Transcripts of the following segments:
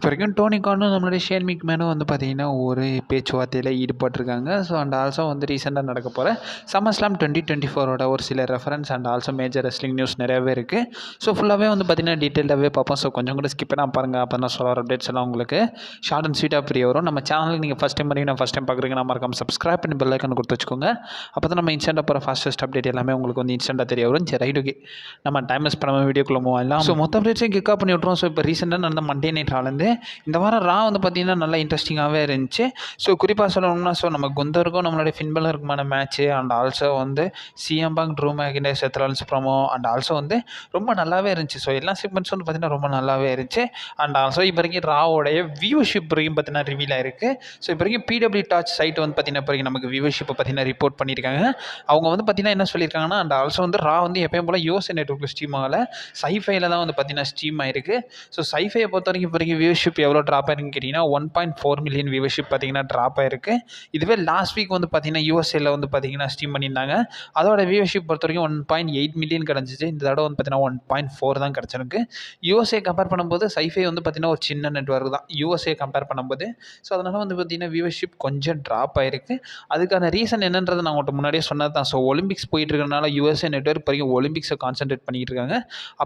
இப்போ வரைக்கும் டோனி கானும் நம்மளுடைய ஷேன் மேனும் வந்து பார்த்திங்கன்னா ஒரு பேச்சுவார்த்தையில் ஈடுபட்டிருக்காங்க. ஸோ அண்ட் ஆல்சோ வந்து ரீசெண்டாக நடக்க போகிற சம்மர்ஸ்லாம் 2024 ஒரு சில reference and also major wrestling news நிறையாவே இருக்குது. ஸோ ஃபுல்லாகவே வந்து பார்த்திங்கன்னா டீட்டெயிலாகவே பார்ப்போம். ஸோ கொஞ்சம் கூட ஸ்கிப் பண்ணால் பாருங்கள். அப்போ தான் சொல்கிற அப்டேட்ஸ் எல்லாம் உங்களுக்கு ஷார்ட் அண்ட் ஸ்வீட்டாக ஃப்ரீ வரும். நம்ம சேனலுக்கு நீங்கள் ஃபஸ்ட் டைம் பண்ணி ஃபஸ்ட் டைம் பார்க்குறீங்கன்னா மறக்காம சப்ஸ்கிரைப் பண்ணி பெல் ஐக்கான் கொடுத்து வச்சுக்கோங்க. அப்போ தான் நம்ம இன்ஸ்டன்ட்டாக போகிற ஃபாஸ்டஸ்ட் அப்டேட் எல்லாமே உங்களுக்கு வந்து இன்ஸ்டன்ட்டாக தெரிய வரும். சரி ரைட், ஓகே, நம்ம டைம் வேஸ்ட் பண்ணாமல் வீடியோக்குள்ளே மூவ் ஆகலாம். ஸோ மொத்த அப்டேட்ஸையும் கிக் ஆஃப் பண்ணி விட்ருவோம். ஸோ இப்போ ரீசெண்டாக நடந்த மண்டே நைட் ஆனது இந்த வாரம் ரா வந்து பார்த்திங்கன்னா நல்லா இன்ட்ரெஸ்டிங்காகவே இருந்துச்சு. ஸோ குறிப்பாக சொல்லணும்னா ஸோ நம்ம குந்தருக்கும் நம்மளுடைய ஃபின்பலருக்குமான மேட்ச்சு அண்ட் ஆல்சோ வந்து CM Punk Drew McIntyre Seth Rollins promo and also வந்து ரொம்ப நல்லாவே இருந்துச்சு. ஸோ எல்லா செக்மெண்ட்ஸும் வந்து பார்த்திங்கன்னா ரொம்ப நல்லாவே இருந்துச்சு. அண்ட் ஆல்சோ இப்போ வரைக்கும் ராவோடைய வியூவர்ஷிப் வரைக்கும் பார்த்தீங்கன்னா ரிவீல் ஆயிருக்கு. ஸோ இப்போ வரைக்கும் பிடபிள்யூ டாச் சைட் வந்து பார்த்திங்கன்னா இப்போ வரைக்கும் நமக்கு வியூவர்ஷிப்பை பார்த்திங்கன்னா ரிப்போர்ட் பண்ணியிருக்காங்க. அவங்க வந்து பார்த்திங்கன்னா என்ன சொல்லியிருக்காங்கன்னா அண்ட் ஆல்சோ வந்து ரா வந்து எப்பயும் போல் யூஎஸ்ஏ நெட்வொர்க்கில் ஸ்ட்ரீம் ஆகலை, சைஃபைல தான் வந்து பார்த்திங்கன்னா ஸ்ட்ரீம் ஆயிருக்கு. ஸோ சைஃபையை பொறுத்த வரைக்கும் இப்போ வரைக்கும் வியூவர்ஷிப் எவ்வளோ ட்ராப் ஆயிருக்குன்னு கேட்டிங்கன்னா 1.4 மில்லியன் வியூவர்ஷிப் பார்த்திங்கன்னா ட்ராப் ஆயிருக்கு. இதுவே லாஸ்ட் வீக் வந்து பார்த்திங்கன்னா யூஎஸ்ஏல வந்து பார்த்திங்கன்னா ஸ்ட்ரீம் பண்ணியிருந்தாங்க. அதோட வியூவர்ஷிப் பொறுத்த வரைக்கும் 1.8 மில்லியன் கிடச்சிச்சு. இந்த தடவை வந்து பார்த்திங்கன்னா 1.4 தான் கிடச்சிருக்கு. யூஎஸ்ஏ கம்பேர் பண்ணும்போது சைஃபை வந்து பார்த்திங்கன்னா ஒரு சின்ன நெட்வொர்க் தான் யூஎஸ்ஏ கம்பேர் பண்ணும்போது. ஸோ அதனால் வந்து பார்த்திங்கன்னா வியூவர்ஷிப் கொஞ்சம் ட்ராப் ஆயிருக்கு. அதுக்கான ரீசன் என்னன்றது நான் உங்கள்கிட்ட முன்னாடியே சொன்னது தான். ஸோ ஒலிம்பிக்ஸ் போயிட்டு இருக்கிறனால யூஎஸ்ஏ நெட்வொர்க் வரைக்கும் ஒலிம்பிக்ஸை கான்சென்ட்ரேட் பண்ணிட்டு இருக்காங்க.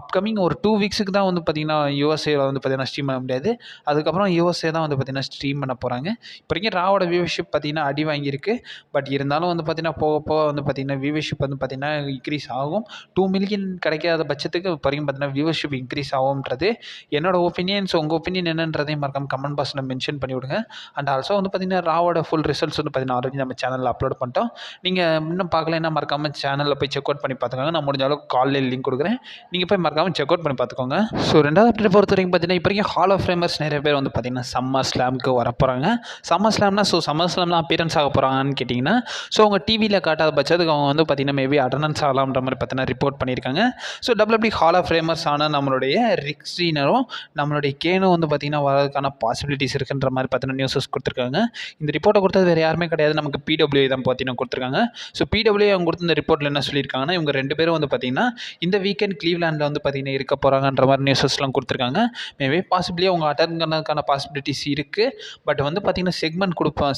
அப்கமிங் ஒரு 2 வீக்ஸுக்கு தான் வந்து பார்த்திங்கன்னா யூஎஸ்ஏல வந்து பார்த்திங்கன்னா ஸ்ட்ரீம் பண்ண முடியாது. அதுக்கப்புறம் யூஎஸ்ஏ தான் வந்து பார்த்திங்கன்னா ஸ்ட்ரீம் பண்ண போகிறாங்க. இப்போ வரைக்கும் ராவோட வியூவர்ஷிப் பார்த்திங்கன்னா அடி வாங்கியிருக்கு. பட் இருந்தாலும் வந்து பார்த்திங்கன்னா போக போக வந்து பார்த்திங்கன்னா வியூவர்ஷிப் வந்து பார்த்திங்கன்னா இன்க்ரீஸ் ஆகும். 2 மில்லியன் கிடைக்காத பட்சத்துக்கு இப்போ வரைக்கும் பார்த்திங்கன்னா வியூவர்ஷிப் இன்க்ரீஸ் ஆகும்ன்றது என்னோட ஒப்பீனியன். ஸோ உங்கள் ஒப்பீனியன் என்னன்றதையும் மறக்காம கமெண்ட் பாக்ஸில் மென்ஷன் பண்ணி விடுங்க. அண்ட் ஆல்சோ வந்து பார்த்திங்கன்னா ராவோட ஃபுல் ரிசல்ட்ஸ் வந்து பார்த்திங்கன்னா ஆல்ரெடி நம்ம சேனலில் அப்லோட் பண்ணிட்டோம். நீங்கள் இன்னும் பார்க்கலன்னா மறக்காமல் சேனலில் போய் செக் அவுட் பண்ணி பார்த்துக்கோங்க. நான் முடிஞ்ச அளவுக்கு காலில் லிங்க் கொடுக்குறேன், நீங்கள் போய் மறக்காமல் செக் அவுட் பண்ணி பார்த்துக்கோங்க. ஸோ ரெண்டாவது அப்டேட் பொறுத்த வரைக்கும் பார்த்திங்கன்னா இப்போ வரைக்கும் ஹால் ஆஃப் ஃபேமர்ஸ் நிறைய பேர் வந்து பார்த்திங்கன்னா சம்மர் ஸ்லாமுக்கு வரப்போகிறாங்க. சம்மர் ஸ்லாம்னா ஸோ சம்மர் ஸ்லாம்லாம் அப்பியரன்ஸ் ஆக போகிறாங்கன்னு கேட்டிங்கன்னா ஸோ அவங்க டிவியில் காட்டாத பட்சத்துக்கு அவங்க வந்து பார்த்திங்கன்னா மேபி அட்டண்டன்ஸ் ஆகலாம்ன்ற மாதிரி பார்த்தீங்கன்னா ரிப்போர்ட் பண்ணியிருக்காங்க. ஸோ டபிள்யூபிள்யூ ஹால் ஆஃப் ஃபேமர்ஸ் ஆனால் நம்மளுடைய ரிக் ஸ்டீனரும் நம்மளுடைய கேனும் வந்து பார்த்திங்கன்னா வரதுக்கான பாசிபிலிட்டிஸ் இருக்குன்ற மாதிரி பார்த்தீங்கன்னா நியூஸஸ் கொடுத்துருக்காங்க. இந்த ரிப்போர்ட்டை கொடுத்தது வேறு யாருமே கிடையாது, நமக்கு பிடபிள்யூ தான் பார்த்தீங்கன்னா கொடுத்துருக்காங்க. ஸோ பிடபிள்யூ அவங்க கொடுத்த இந்த ரிப்போர்ட்டில் என்ன சொல்லியிருக்காங்கன்னா இவங்க 2 பேரும் வந்து பார்த்திங்கன்னா இந்த வீக்கெண்ட் கிளீவ்லாண்டில் வந்து பார்த்திங்கன்னா இருக்க போகிறாங்கன்ற மாதிரி நியூஸஸ்லாம் கொடுத்துருக்காங்க. மேபி பாசிபிளி அவங்க அட்டன் பண்ணதுக்கான பாசிபிலிட்டிஸ் இருக்குது. பட் வந்து பார்த்திங்கன்னா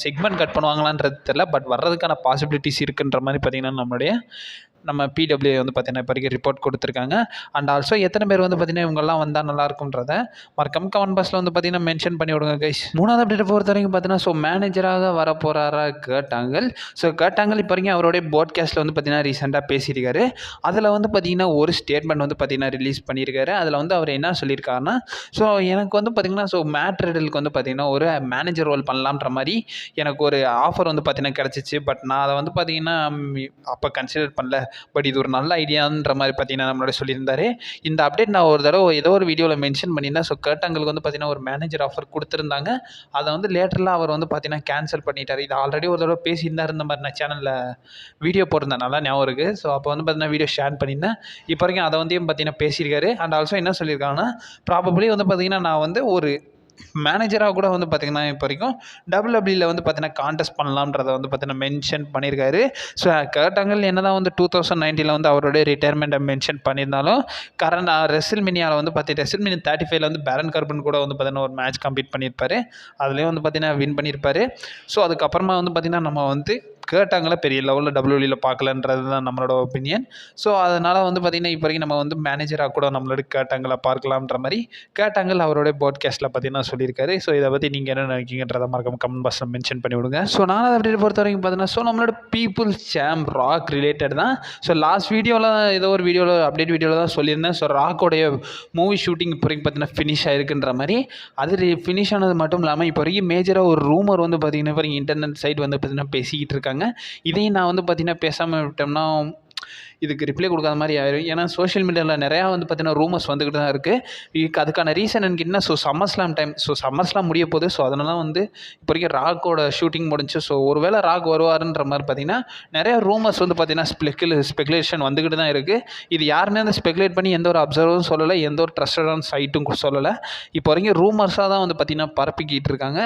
செக்மெண்ட் கட் பண்ணுவாங்களான்றது தெரியல. பட் வர்றதுக்கான பாசிபிலிட்டிஸ் இருக்குன்ற மாதிரி பார்த்திங்கன்னா நம்ம பிடபிள்யூ வந்து பார்த்திங்கன்னா இப்போ வரைக்கும் ரிப்போர்ட் கொடுத்துருக்காங்க. அண்ட் ஆல்சோ எத்தனை பேர் வந்து பார்த்திங்கன்னா இவங்கெல்லாம் வந்தால் நல்லாயிருக்குன்றத மறக்காம கமெண்ட் பாக்ஸில் வந்து பார்த்திங்கன்னா மென்ஷன் பண்ணி விடுங்க கைஸ். மூணாவது அப்டேட் பொறுத்த வரைக்கும் பார்த்தீங்கன்னா ஸோ மேனேஜராக வர போகிறாரா Kurt Angle. So Kurt Angle இப்போ வரைக்கும் அவருடைய போட்காஸ்ட்டில் வந்து பார்த்திங்கன்னா ரீசெண்டாக பேசியிருக்காரு. அதில் வந்து பார்த்திங்கன்னா ஒரு ஸ்டேட்மெண்ட் வந்து பார்த்திங்கன்னா ரிலீஸ் பண்ணியிருக்காரு. அதில் வந்து அவர் என்ன சொல்லியிருக்காருன்னா ஸோ எனக்கு வந்து பார்த்திங்கன்னா ஸோ மேட் ரிடலுக்கு வந்து பார்த்திங்கன்னா ஒரு மேனேஜர் ரோல் பண்ணலான்ற மாதிரி எனக்கு ஒரு ஆஃபர் வந்து பார்த்திங்கன்னா கிடச்சிச்சு. பட் நான் அதை வந்து பார்த்திங்கன்னா அப்போ கன்சிடர் பண்ணல. பட் இது ஒரு நல்ல ஐடியான்ற மாதிரி பார்த்தீங்கன்னா நம்மளோட சொல்லியிருந்தாரு. இந்த அப்டேட் நான் ஒரு தடவை ஏதோ ஒரு வீடியோவில் மென்ஷன் பண்ணியிருந்தேன். ஸோ கர்ட் ஆங்கிளுக்கு வந்து பார்த்தீங்கன்னா ஒரு மேனேஜர் ஆஃபர் கொடுத்துருந்தாங்க. அதை வந்து லேட்டரில் அவர் வந்து பார்த்தீங்கன்னா கேன்சல் பண்ணிட்டார். இது ஆல்ரெடி ஒரு தடவை பேசியிருந்தார் இந்த மாதிரி நான் சேனலில் வீடியோ போட்டிருந்தேன், நல்லா ஞாபகம் இருக்குது. ஸோ அப்போ வந்து பார்த்தீங்கன்னா வீடியோ ஷேர் பண்ணியிருந்தேன். இப்போ வரைக்கும் அதை வந்து பார்த்தீங்கன்னா பேசியிருக்காரு. அண்ட் ஆல்சோ என்ன சொல்லியிருக்காங்கன்னா ப்ராபப்ளி வந்து பார்த்தீங்கன்னா நான் வந்து ஒரு மேனேஜராக கூட வந்து பார்த்திங்கன்னா இப்போ வரைக்கும் டபிள்யூடபிள்யூவில் வந்து பார்த்திங்கன்னா கான்டெஸ்ட் பண்ணலாம்ன்றதை வந்து பார்த்திங்கன்னா மென்ஷன் பண்ணியிருக்காரு. ஸோ கர்ட் ஆங்கிள் என்ன தான் வந்து 2019 வந்து அவருடைய ரிட்டையர்மெண்ட்டை மென்ஷன் பண்ணியிருந்தாலும் கரண்ட் ரெசில்மேனியாவில் வந்து ரெசில்மேனியா 35 வந்து பேரன் கார்பன் கூட வந்து பார்த்திங்கன்னா ஒரு மேட்ச் கம்ப்ளீட் பண்ணியிருப்பார். அதுலேயும் வந்து பார்த்திங்கன்னா வின் பண்ணியிருப்பார். ஸோ அதுக்கப்புறமா வந்து பார்த்திங்கன்னா நம்ம வந்து கர்ட் ஆங்கிளை பெரிய லெவலில் டபிள்யூடபிள்யூவில் பார்க்கலன்றது தான் நம்மளோட ஒப்பீனியன். ஸோ அதனால் வந்து பார்த்திங்கன்னா இப்போ வரைக்கும் நம்ம வந்து மேனேஜராக கூட நம்மளோட கர்ட் ஆங்கிளை பார்க்கலாம்ன்ற மாதிரி கர்ட் ஆங்கிள் அவருடைய பாட்காஸ்ட்டில் பார்த்திங்கன்னா சொல்லியிருக்காரு. ஸோ இதை பற்றி நீங்கள் என்ன நினைக்கிங்கன்றதை மறக்காம கமெண்ட் பாக்ஸில் மென்ஷன் பண்ணி விடுங்க. ஸோ நாலாவது அப்டேட் பொறுத்த வரைக்கும் பார்த்தீங்கன்னா ஸோ நம்மளோட பீப்புள் சாம் ராக் ரிலேட்டட் தான். ஸோ லாஸ்ட் வீடியோவில் ஏதோ ஒரு வீடியோவில் அப்டேட் வீடியோவில் தான் சொல்லியிருந்தேன். ஸோ ராக்கோடைய மூவி ஷூட்டிங் இப்போ வரைக்கும் பார்த்தீங்கன்னா ஃபினிஷ் ஆகிருக்குன்ற மாதிரி. அது ஃபினிஷ் ஆனது மட்டும் இல்லாமல் இப்போ வரைக்கும் மேஜராக ஒரு ரூமர் வந்து பார்த்திங்கன்னா இப்போ இன்டர்நெட் சைட் வந்து பார்த்திங்கன்னா பேசிக்கிட்டு இருக்காங்க. இதையும் நான் வந்து பார்த்திங்கன்னா பேசாமல் விட்டோம்னா இதுக்கு ரிப்ளை கொடுக்காத மாதிரி ஆயிரும். ஏன்னா சோஷியல் மீடியாவில் நிறையா வந்து பார்த்திங்கன்னா ரூமர்ஸ் வந்துக்கிட்டு தான் இருக்குது. அதுக்கான ரீசன் என்னன்னா so summer slam time. So summer slam முடிய போகுது. ஸோ அதனால வந்து இப்போ வரைக்கும் ராக்கோட ஷூட்டிங் முடிஞ்சு. ஸோ ஒருவேளை ராக் வருவாருன்ற மாதிரி பார்த்திங்கன்னா நிறையா ரூமர்ஸ் வந்து பார்த்திங்கன்னா ஸ்பெகுலேஷன் வந்துக்கிட்டு தான் இருக்குது. இது யாருமே வந்து ஸ்பெகுலேட் பண்ணி எந்த ஒரு அப்சர்வரும் சொல்லலை, எந்த ஒரு ட்ரஸ்டடான சைட்டும் சொல்லலை. இப்போ வரைக்கும் ரூமர்ஸாக தான் வந்து பார்த்திங்கன்னா பரப்பிக்கிட்டு இருக்காங்க.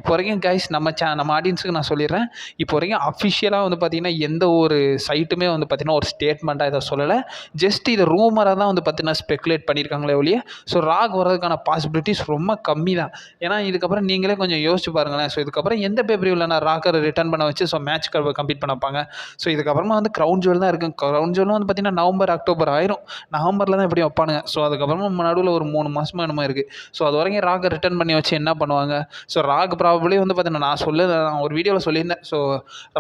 இப்போ வரைக்கும் கைஸ் நம்ம ஆடியன்ஸுக்கு நான் சொல்லிடுறேன், இப்போ வரைக்கும் அஃபிஷியலாக வந்து பார்த்திங்கன்னா எந்த ஒரு சைட்டுமே வந்து பார்த்திங்கன்னா ஒரு ஸ்டேட்மெண்ட் ஸ்டேட்மெண்ட்டாக இதை சொல்லலை. ஜஸ்ட் இது ரூமராக தான் வந்து பார்த்தீங்கன்னா ஸ்பெக்குலேட் பண்ணியிருக்காங்களே ஒழிய ஸோ ராக் வர்றதுக்கான பாசிபிலிட்டிஸ் ரொம்ப கம்மி தான். ஏன்னா இதுக்கப்புறம் நீங்களே கொஞ்சம் யோசிச்சு பாருங்களேன். ஸோ இதுக்கப்புறம் எந்த பேப்பரியில் நான் ராக்கரை ரிட்டர்ன் பண்ண வச்சு ஸோ மேட்ச் கம்ப்ளீட் பண்ண வைப்பாங்க. ஸோ இதுக்கப்புறமா வந்து க்ரௌன் ஜுவல் தான் இருக்குது. க்ரௌன் ஜுவலும் வந்து பார்த்தீங்கன்னா நவம்பர் அக்டோபர் ஆயிரும். நவம்பரில் தான் எப்படி வைப்பானுங்க. ஸோ அதுக்கப்புறமா நடுவில் ஒரு 3 மாதமாக என்னமோ இருக்குது. ஸோ அது வரைக்கும் ராக்கை ரிட்டர்ன் பண்ணி வச்சு என்ன பண்ணுவாங்க. ஸோ ராக் ப்ராபப்ளி வந்து பார்த்தீங்கன்னா நான் ஒரு வீடியோவில் சொல்லியிருந்தேன். ஸோ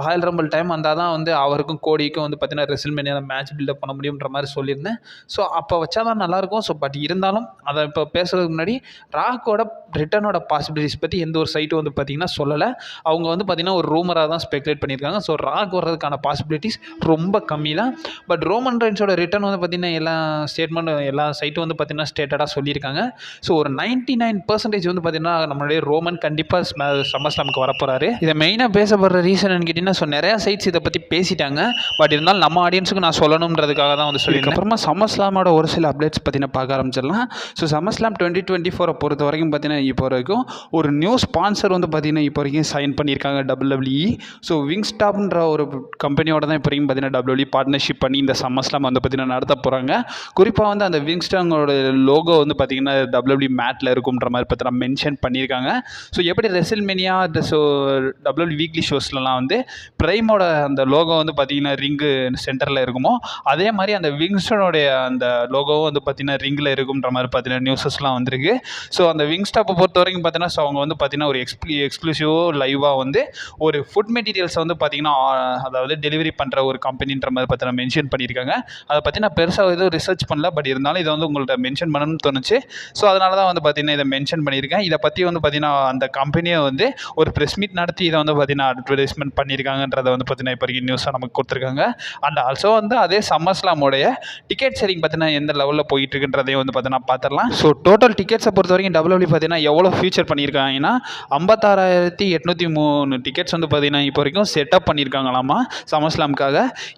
ராயல் ரம்பிள் டைம் வந்தால் தான் வந்து அவருக்கும் கோடிக்கும் வந்து பார்த்தீங்கன்னா ரெசில்மேனியாவில் மேட்ச் பில்டப் பண்ண முடியுன்ற மாதிரி சொல்லியிருந்தேன். ஸோ அப்போ வச்சா தான் நல்லாயிருக்கும். ஸோ பட் இருந்தாலும் அதை இப்போ பேசுகிறதுக்கு முன்னாடி ராக்கோட ரிட்டர்னோட பாசிபிலிட்டிஸ் பற்றி எந்த ஒரு சைட்டும் வந்து பார்த்திங்கன்னா சொல்லலை. அவங்க வந்து பார்த்திங்கன்னா ஒரு ரூமராக தான் ஸ்பெக்குலேட் பண்ணியிருக்காங்க. ஸோ ராக் வர்றதுக்கான பாசிபிலிட்டிஸ் ரொம்ப கம்மி தான். பட் ரோமன் ரெயின்ஸோட ரிட்டர்ன் வந்து பார்த்திங்கன்னா எல்லா சைட்டும் வந்து பார்த்திங்கன்னா ஸ்டேட்டடாக சொல்லியிருக்காங்க. ஸோ ஒரு 99% வந்து பார்த்திங்கன்னா நம்மளுடைய ரோமன் கண்டிப்பாக சம்மர்ஸ்லாமுக்கு வரப்போகிறாரு. இதை மெயினாக பேசப்படுற ரீசன் கேட்டிங்கன்னா ஸோ நிறையா சைட்ஸ் இதை பற்றி பேசிட்டாங்க. பட் இருந்தாலும் நம்ம ஆடியன்ஸுக்கு நான் சொல்லணுன்றதுக்காக தான் வந்து சொல்லியிருக்கேன். அப்புறமா சம்மர்ஸ்லாமோட ஒரு சில அப்டேட்ஸ் பார்த்திங்கன்னா பார்க்க ஆரம்பிச்சிடலாம். ஸோ சம்மர்ஸ்லாம் 2024 பொறுத்த வரைக்கும் பார்த்திங்கன்னா இப்போ வரைக்கும் ஒரு நியூ ஸ்பான்சர் வந்து பார்த்திங்கன்னா இப்போ வரைக்கும் சைன் பண்ணியிருக்காங்க WWE. ஸோ விங்ஸ்டாப்ன்ற ஒரு கம்பெனியோட தான் இப்போ வரைக்கும் பார்த்திங்கன்னா WWE பார்ட்னர்ஷிப் பண்ணி இந்த சம்மர்ஸ்லாம் வந்து பார்த்திங்கன்னா நடத்த போகிறாங்க. குறிப்பாக வந்து அந்த விங்ஸ்டாங்கோட லோகோ வந்து பார்த்திங்கன்னா WWE மேட்டில் இருக்கும்ன்ற மாதிரி பார்த்திங்கன்னா மென்ஷன் பண்ணியிருக்காங்க. ஸோ எப்படி ரெசில்மேனியா ஸோ WWE வீக்லி ஷோஸ்லலாம் வந்து ப்ரைமோட அந்த லோகோ வந்து பார்த்திங்கன்னா ரிங்கு சென்டரில் இருக்குமோ அதே மாதிரி அந்த விங்ஸ்டனோடைய அந்த லோகோவும் வந்து பார்த்திங்கன்னா ரிங்கில் இருக்கும்ன்ற மாதிரி பார்த்திங்கன்னா நியூஸஸ்லாம் வந்திருக்கு. ஸோ அந்த விங்ஸ்டாப்பை பொறுத்த வரைக்கும் பார்த்தீங்கன்னா ஸோ அவங்க வந்து பார்த்திங்கன்னா ஒரு எக்ஸ்க்ளூசிவோ லைவாக வந்து ஒரு ஃபுட் மெட்டீரியல்ஸை வந்து பார்த்திங்கன்னா அதாவது டெலிவரி பண்ணுற ஒரு கம்பெனின்ற மாதிரி பார்த்தீங்கன்னா மென்ஷன் பண்ணியிருக்காங்க. அதை பற்றி நான் பெருசாக எதுவும் ரிசர்ச் பண்ணல. பட் இருந்தாலும் இதை வந்து உங்கள்கிட்ட மென்ஷன் பண்ணணும்னு தோணுச்சு. ஸோ அதனால தான் வந்து பார்த்திங்கன்னா இதை மென்ஷன் பண்ணியிருக்கேன். இதை பற்றி வந்து பார்த்திங்கன்னா அந்த கம்பெனியை வந்து ஒரு ப்ரெஸ் மீட் நடத்தி இதை வந்து பார்த்திங்கன்னா அட்வர்டைஸ்மெண்ட் பண்ணியிருக்காங்கன்றதை வந்து பார்த்திங்கன்னா இப்போ வரைக்கும் நியூஸாக நமக்கு கொடுத்துருக்காங்க. அண்ட் ஆல்சோ வந்து அதே சம்மர்ஸ்லாமோடைய டிக்கெட் செல்லிங் பார்த்தீங்கன்னா எந்த லெவலில் போயிட்டு இருக்குன்றதையும் வந்து பார்த்தீங்கன்னா பார்த்துடலாம். ஸோ டோட்டல் டிக்கெட்ஸை பொறுத்த வரைக்கும் WWE பார்த்தீங்கன்னா எவ்வளோ ஃபியூச்சர் பண்ணியிருக்காங்கன்னா 56,803 டிக்கெட்ஸ் வந்து பார்த்தீங்கன்னா இப்போ வரைக்கும் செட்டப் பண்ணியிருக்காங்களாமா சம்மர்ஸ்லாமுக்காக.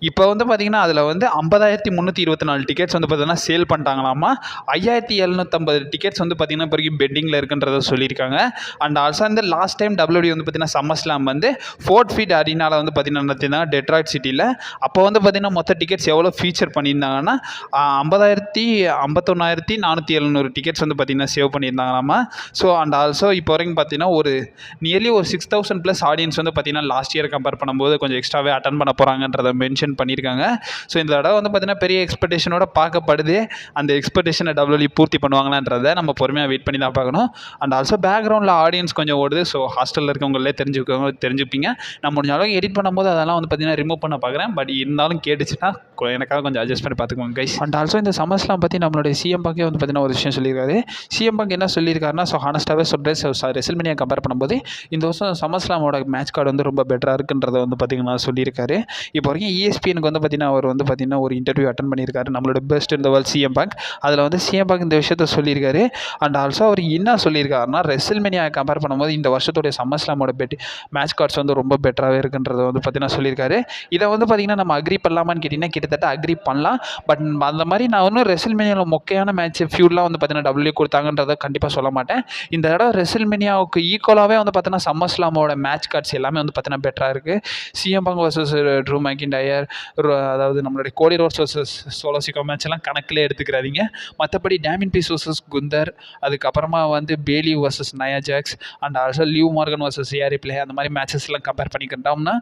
இப்போ வந்து பார்த்தீங்கன்னா அதில் வந்து 50,324 டிக்கெட்ஸ் வந்து பார்த்தீங்கன்னா சேல் பண்ணிட்டாங்களாமா. 5,750 டிக்கெட்ஸ் வந்து பார்த்தீங்கன்னா இப்போ வரைக்கும் பெட்டிங்கில் இருக்குன்றதை சொல்லியிருக்காங்க. அண்ட் ஆல்சோ வந்து லாஸ்ட் டைம் WWE வந்து பார்த்தீங்கன்னா சம்மர்ஸ்லாம் வந்து ஃபோர்ட் ஃபீட் அரினாவில் வந்து பார்த்தீங்கன்னா நடத்திருந்தாங்க டெட்ராய்ட் சிட்டியில். அப்போ வந்து பார்த்தீங்கன்னா மொத்த டிக்கெட்ஸ் எவ்வளோ ஃபீச்சர் பண்ணியிருந்தாங்கன்னா 51,470 டிக்கெட்ஸ் வந்து பார்த்தீங்கன்னா சேவ் பண்ணியிருந்தாங்களாமா. ஸோ அண்ட் ஆல்சோ இப்போ வரைக்கும் பார்த்தீங்கன்னா ஒரு நியர்லி ஒரு 6,000+ ஆடியன்ஸ் வந்து பார்த்தீங்கன்னா லாஸ்ட் இயர் கம்பேர் பண்ணும்போது கொஞ்சம் எக்ஸ்ட்ராவே அட்டன் பண்ண போகிறாங்கன்றதை மென்ஷன் பண்ணியிருக்காங்க. ஸோ இந்த தடவை வந்து பார்த்தீங்கன்னா பெரிய எக்ஸ்பெக்டேஷனோட பார்க்கப்படுது. அந்த எக்ஸ்பெக்டேஷனை WWE பூர்த்தி பண்ணுவாங்களான்றதை நம்ம பொறுமையாக வெயிட் பண்ணி தான் பார்க்கணும். அண்ட் ஆல்சோ பேக்ரவுண்டில் ஆடியன்ஸ் கொஞ்சம் ஓடுது. ஸோ ஹாஸ்டலில் இருக்கவங்களே தெரிஞ்சுப்பீங்க. நான் முடிஞ்ச அளவுக்கு எடிட் பண்ணும்போது அதெல்லாம் வந்து பார்த்தீங்கன்னா ரிமூவ் பண்ண பார்க்குறேன். பட் இருந்தாலும் கேட்டுச்சுன்னா எனக்காக கொஞ்சம் அட்ஜஸ்ட் பண்ணி பார்த்துக்கோங்க கைஸ். அண்ட் ஆல்சோ இந்த சம்மர்ஸ்லாம் பற்றி நம்மளுடைய சிஎம் பாங்கே வந்து பார்த்தீங்கன்னா ஒரு விஷயம் சொல்லியிருக்காரு. சிஎம் பாங்க் என்ன சொல்லியிருக்காருன்னா ஸோ ஹானஸ்ட்டாகவே சொல்கிறேன். ஸோ ரெசில்மேனியா கம்பேர் பண்ணும்போது இந்த வருஷம் சம்மர்ஸ்லாமோட மேட்ச் கார்டு வந்து ரொம்ப பெட்டராக இருக்குன்றதை வந்து பார்த்திங்கன்னா சொல்லியிருக்காரு. இப்போ வரைக்கும் ESPNக்கு வந்து பார்த்திங்கன்னா அவர் வந்து பார்த்திங்கன்னா ஒரு இன்டர்வியூ அட்டன் பண்ணியிருக்காரு நம்மளோட பெஸ்ட் இந்த வேர்ல்ட் சிஎம் பாங்க். அதில் வந்து சிஎம் பாங்க் இந்த விஷயத்த சொல்லியிருக்காரு. அண்ட் ஆல்சோ அவர் என்ன சொல்லியிருக்காருன்னா ரெசில்மேனியா கம்பேர் பண்ணும்போது இந்த வருஷத்துடைய சம்மர்ஸ்லாமோட மேட்ச் கார்ட்ஸ் வந்து ரொம்ப பெட்டராகவே இருக்குன்றதை வந்து பார்த்திங்கன்னா சொல்லியிருக்காரு. இதை வந்து பார்த்திங்கன்னா நம்ம அக்ரி பண்ணலாமான்னு கேட்டிங்கன்னா கிட்டத்தட்ட அக்ரி பண்ணலாம். பட் அந்த மாதிரி நான் ஒன்றும் ரெசில்மேனியாவில் மொக்கையான மேட்ச் ஃபியூல்லாம் வந்து பார்த்தீங்கன்னா WWE கொடுத்தாங்கன்றதை கண்டிப்பாக சொல்ல மாட்டேன். இந்த தடவை ரெசில்மேனியாவுக்கு ஈக்குவலாகவே வந்து பார்த்தீங்கன்னா சம்மர்ஸ்லாமோட மேட்ச் கார்ட்ஸ் எல்லாமே வந்து பார்த்தீங்கன்னா பெட்டராக இருக்குது. CM bank versus true McIntyre, அதாவது நம்மளுடைய கோடி roads versus solo Chicco match எல்லாம் கணக்கில் எடுத்துக்கிறாதீங்க. மற்றபடி டேமின் பீஸ் வர்சஸ் குந்தர், அதுக்கப்புறமா வந்து Bayley versus Nia Jax and also Liv Morgan versus ஏரி பிளே அந்த மாதிரி மேட்சஸ்லாம் கம்பேர் பண்ணிக்கிட்டோம்னா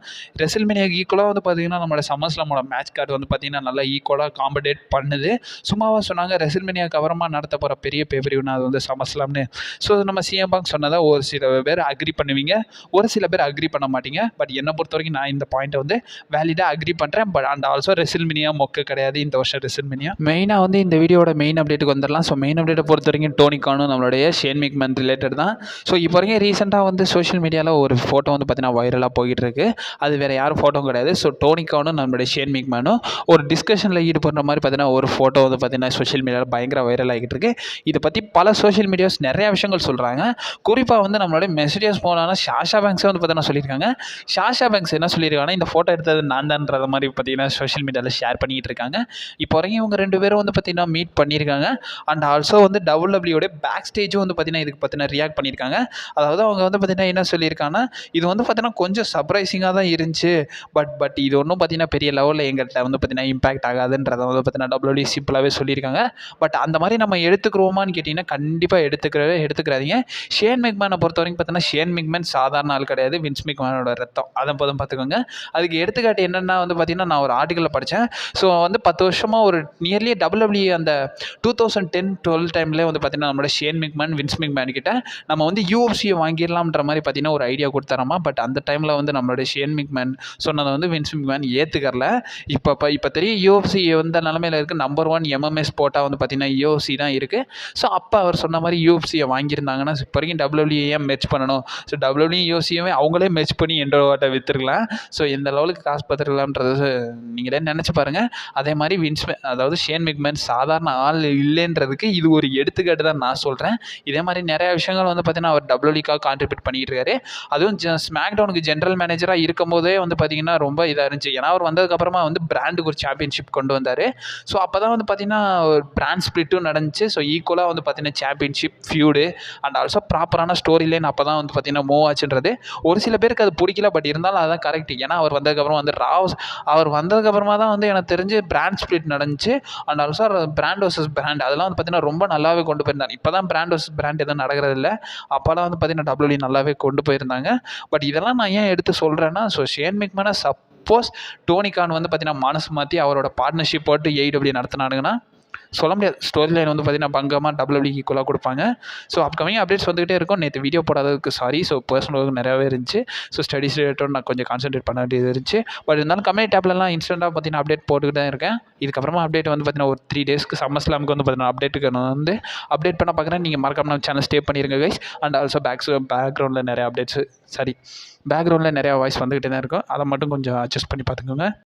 ரெசில்மேனியாவுக்கு ஈக்குவலாக வந்து பார்த்தீங்கன்னா நம்மளோட சம்மர்ஸ்லாமோட மேட்ச் கார்டு வந்து பார்த்தீங்கன்னா நல்லா ஈக்குவலாக காம்படேட் பண்ணுது. சும்மாவாக சொன்னாங்க ரெசில்மேனியாவுக்கு அப்புறமா நடத்த போகிற பெரிய பேப்பரிவ்னா அது வந்து சம்மர்ஸ்லாம்னு. ஸோ நம்ம சிஎம் பாங்க் சொன்னதை ஒரு சில பேர் அக்ரி பண்ணுவீங்க, ஒரு சில பேர் அக்ரி பண்ண மாட்டீங்க. பட் என்னை பொறுத்த வரைக்கும் நான் இந்த பாயிண்ட்டை வந்து வேலிடாக அக்ரி பண்ணுறேன். பட் அண்ட் ஆல்சோ ரெசில்மேனியா மொக்க கிடையாது இந்த வருஷம் ரெசில்மேனியா. மெயினாக வந்து இந்த வீடியோட மெயின் அப்டேட்டுக்கு வந்துடலாம். ஸோ மெயின் அப்டேட்டை பொறுத்த வரைக்கும் டோனி கானும் நம்மளுடைய ஷேன் மிக்மேன் ரிலேட்டட் தான். ஸோ இப்போ வரைக்கும் ரீசெண்டாக வந்து சோஷியல் மீடியாவில் ஒரு ஃபோட்டோ வந்து பார்த்தீங்கன்னா வைரலாக போய்கிட்டு இருக்கு. அது வேறு யாரும் ஃபோட்டோ கிடையாது. ஸோ டோனி கானும் நம்மளுடைய ஷேன் மிக்மேனும் ஒரு டிஸ்கஷனில் ஈடுபடுற மாதிரி பார்த்தீங்கன்னா ஒரு ஃபோட்டோ வந்து பார்த்தீங்கன்னா சோஷியல் மீடியாவில் பயங்கர வைரல் ஆகிட்டு இருக்கு. இதை பற்றி பல சோஷியல் மீடியாஸ் நிறையா விஷயங்கள் சொல்கிறாங்க. குறிப்பாக வந்து நம்மளுடைய மெசேஜஸ் போனாலும் சாஷா பேங்க்ஸே வந்து பார்த்தீங்கன்னா சொல்லியிருக்காங்க. சாஷா பேங்க்ஸ் என்ன சொல்லியிருக்காங்கன்னா இந்த ஃபோட்டோ எடுத்தது நான் தான்ன்றத மாதிரி பார்த்தீங்கன்னா சோஷியல் மீடியாவில் ஷேர் பண்ணிகிட்டு இருக்காங்க. இப்போ வரைக்கும் இவங்க 2 பேரும் வந்து பார்த்தீங்கன்னா மீட் பண்ணியிருக்காங்க. அண்ட் ஆல்சோ வந்து WWE பேக் ஸ்டேஜும் வந்து பார்த்தீங்கன்னா இதுக்கு பார்த்தீங்கன்னா ரியாக்ட் பண்ணியிருக்காங்க. அதாவது அவங்க வந்து பார்த்தீங்கன்னா என்ன சொல்லியிருக்காங்கன்னா இது வந்து பார்த்தீங்கன்னா கொஞ்சம் சர்ப்ரைசிங்காக தான் இருந்துச்சு. பட் இது ஒன்றும் பார்த்தீங்கன்னா பெரிய லெவலில் எங்கள்கிட்ட வந்து வந்து பார்த்தீங்கன்னா இம்பாக்ட் ஆகாதுன்றத வந்து பார்த்தீங்கன்னா WWE சிம்பிளாகவே சொல்லியிருக்காங்க. பட் அந்த மாதிரி நம்ம எடுத்துக்கிறோமான்னு கேட்டிங்கன்னா கண்டிப்பாக எடுத்துக்கிறாதீங்க. ஷேன் மெக்மேனை பொறுத்த வரைக்கும் பார்த்தீங்கன்னா ஷேன் மெக்மேன் சாதாரண ஆள் கிடையாது. வின்ஸ் மெக்மேனோட ரத்தம் அதை போதும் பார்த்துக்கோங்க. அதுக்கு எடுத்துக்காட்டு என்னென்னா வந்து பார்த்தீங்கன்னா நான் ஒரு ஆர்டிக்கலில் படித்தேன். ஸோ வந்து 10 வருஷமாக ஒரு நியர்லி WWE அந்த 2010-12 டைம்லேயே வந்து பார்த்தீங்கன்னா நம்மளோட ஷேன் மெக்மேன் வின்ஸ் மெக்மேன் கிட்ட நம்ம வந்து UFC வாங்கிடலாம்ன்ற மாதிரி பார்த்தீங்கன்னா ஒரு ஐடியா கொடுத்தாராமா. பட் அந்த டைமில் வந்து நம்மளோட ஷேன் மெக்மேன் சொன்னதை வந்து வின்ஸ் மெக்மேன் ஏற்றுக்கறல. இப்போ தெரியும் UFC எந்த நிலமையில இருக்குது. நம்பர் 1 MMA ஸ்போர்ட்டாக வந்து பார்த்தீங்கன்னா UFC தான் இருக்குது. ஸோ அப்போ அவர் சொன்ன மாதிரி UFC வாங்கியிருந்தாங்கன்னா இப்போ வரைக்கும் WWE மெர்ஜ் பண்ணணும். ஸோ WWE UFC அவங்களே மெர்ஜ் பண்ணி எண்டோவாட்டை விற்றுருக்கலாம். ஸோ எந்த லெவலுக்கு காசு பார்த்துருக்கலாம்ன்றது நீங்களே நினச்சி பாருங்கள். அதே மாதிரி அதாவது ஷேன் மெக்மேன் சாதாரண ஆள் இல்லைன்றதுக்கு இது ஒரு எடுத்துக்காட்டு தான் நான் சொல்கிறேன். இதே மாதிரி நிறைய விஷயங்கள் வந்து பார்த்தீங்கன்னா அவர் WWEக்காக கான்ட்ரிபியூட் பண்ணிட்டு இருக்காரு. அதுவும் ஸ்மாக் டவுனுக்கு ஜென்ரல் மேனேஜராக இருக்கும் போதே வந்து பார்த்தீங்கன்னா ரொம்ப இதாக இருந்துச்சு. ஏன்னா அவர் வந்ததுக்கப்புறமா வந்து பிராண்டுக்கு ஒரு சாம்பியன்ஷிப் கொண்டு வந்தார். ஸோ அப்போ தான் வந்து பார்த்தீங்கன்னா ஒரு பிராண்ட் ஸ்பிளிட்டும் நடந்துச்சு. ஸோ ஈக்குவலாக வந்து பார்த்தீங்கன்னா சாம்பியன்ஷிப் ஃபியூடு அண்ட் ஆல்சோ ப்ராப்பரான ஸ்டோரி லைன் அப்போ தான் வந்து பார்த்தீங்கன்னா மூவ் ஆச்சுன்றது ஒரு சில பேருக்கு அது பிடிக்கல. பட் இருந்தாலும் அதுதான் கரெக்ட். ஏன்னா அவர் வந்ததுக்கப்புறம் வந்து அவர் வந்ததுக்கப்புறமா தான் வந்து எனக்கு தெரிஞ்சு பிராண்ட் ஸ்பிளிட் நடந்துச்சு. And also brand versus brand அதெல்லாம் வந்து பார்த்தீங்கன்னா ரொம்ப நல்லாவே கொண்டு போயிருந்தாங்க. இப்போ தான் பிராண்ட் வர்சஸ் பிராண்ட் எதுவும் நடக்கிறது இல்லை. அப்போலாம் வந்து பார்த்தீங்கன்னா WWE நல்லாவே கொண்டு போயிருந்தாங்க. பட் இதெல்லாம் நான் ஏன் எடுத்து சொல்கிறேன்னா ஸோ ஷேன் மெக்மேனை சப்போஸ் டோனி கான் வந்து பார்த்தீங்கன்னா மனசு மாற்றி அவரோட பார்ட்னர்ஷிப் போட்டு AEW நடத்தினானுங்கன்னா சொல்ல முடியாது. ஸ்டோரி லைன் வந்து பார்த்தீங்கன்னா பங்கமாக WWE ஈக்குவலாக கொடுப்பாங்க. ஸோ அப்கமிங் அப்டேட்ஸ் வந்துகிட்டே இருக்கும். நேற்று வீடியோ போடாததுக்கு சாரி. ஸோ பர்சனல் ஒர்க் நிறையாவே இருந்துச்சு. ஸோ ஸ்டடீஸ் ரிலேட்டட் நான் கொஞ்சம் கான்சன்ட்ரேட் பண்ண வேண்டியது இருந்துச்சு. பட் இருந்தாலும் கம்யூனிட்டி டேப்லலாம் இன்ஸ்டண்ட்டாக பார்த்தீங்கன்னா அப்டேட் போட்டுக்கிட்டு தான் இருக்கேன். இதுக்கப்புறமா அப்டேட் வந்து பார்த்தீங்கன்னா ஒரு 3 டேஸ்க்கு SummerSlamக்கு வந்து பார்த்தீங்கன்னா அப்டேட்டுக்கு நான் வந்து அப்டேட் பண்ண பார்க்குறேன். நீங்கள் மறக்காம நம்ம சேனல் ஸ்டே பண்ணிடுங்க கைஸ். அண்ட் ஆல்சோ பேக்ரவுண்டில் நிறைய அப்டேட்ஸு பேக்ரவுண்டில் நிறையா வாய்ஸ் வந்துக்கிட்டே தான் இருக்கும். அதை மட்டும் கொஞ்சம் அட்ஜஸ்ட் பண்ணி பார்த்துக்கோங்க.